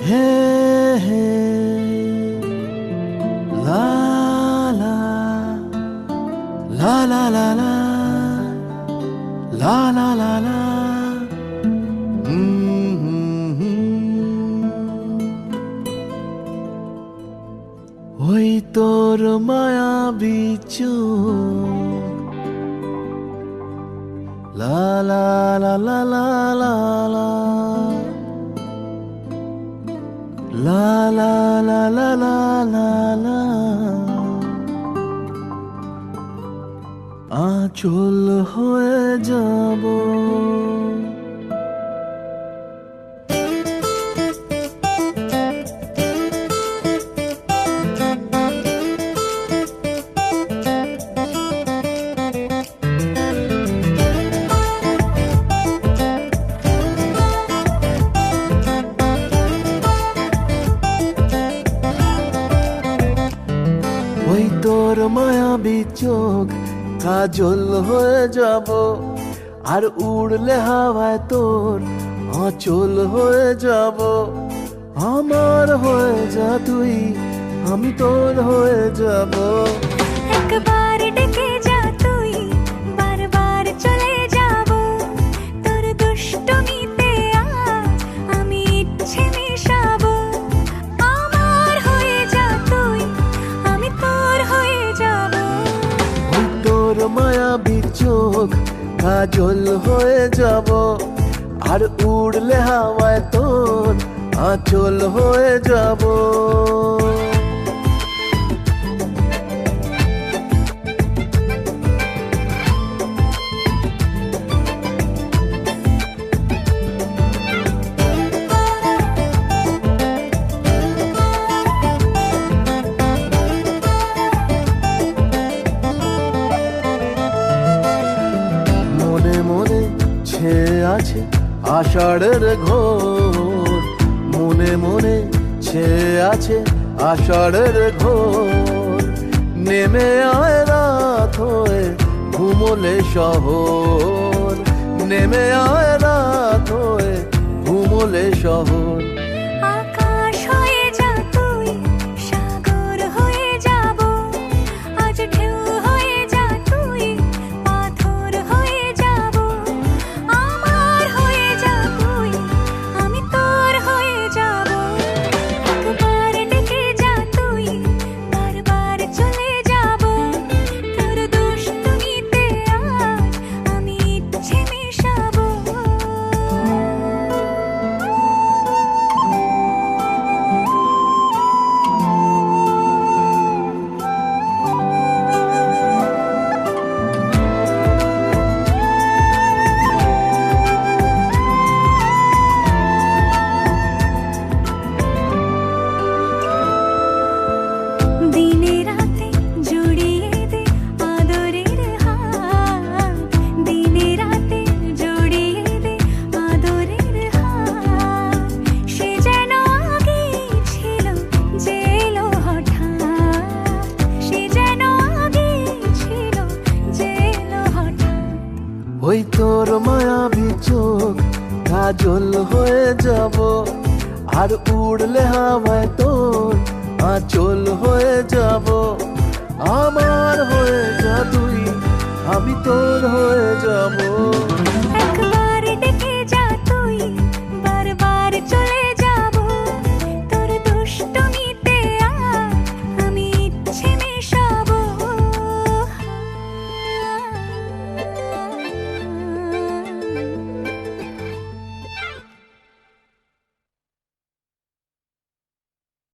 হে হে লা লা লা লা লা লা লা লা লা লা ওই তোর মায়াবী চোখ লা লা লা লা লা লা লা লা লা লা লা লা লা লা আঁচল হয়ে যাব ওই তোর মায়াবী চোখ কাজল হয়ে যাব আর উড়লে হাওয়ায় তোর আঁচল হয়ে যাব আমার হয়ে যা তুই আমি তোর হয়ে যাব একবার ডেকে যা তুই বারবার চলে যাব তোর দুষ্টমিতে আজ আমি ইচ্ছে মেশাবো আমার হয়ে যা তুই আমি তোর হয়ে যাব ওই তোর মায়াবী চোখ কাজল হয়ে যাব আর উড়লে হাওয়ায় তোর আঁচল হয়ে যাব মনে মনে ছেয়ে আছে আষাঢ়ের ঘোর মনে মনে ছেয়ে আছে আষাঢ়ের ঘোর নেমে আয় রাত হয়ে ঘুমোলে শহর নেমে আয় রাত হয়ে ঘুমোলে শহর আকাশ হয়ে যা তুই সাগর হয়ে যাব আজ ঢেউ হয়ে যা তুই পাথর হয়ে যাব আমার হয়ে যা তুই আমি তোর হয়ে যাব একবার ডেকে যা তুই বারবার চলে যাব তোর দুষ্টমিতে আজ আমি ইচ্ছে মেশাবো দিনে রাতে জড়িয়ে দে আদরের হাত দিনে রাতে জড়িয়ে দে আদরের হাত সে যেন আগে ছিল যে এলো হঠাৎ সে যেন আগে ছিল যে এলো হঠাৎ ওই তোর মায়াবী চোখ কাজল হয়ে যাব আর উড়লে হাওয়ায় তোর আঁচল হয়ে যাব আমার হয়ে যা তুই আমি তোর হয়ে যাব একবার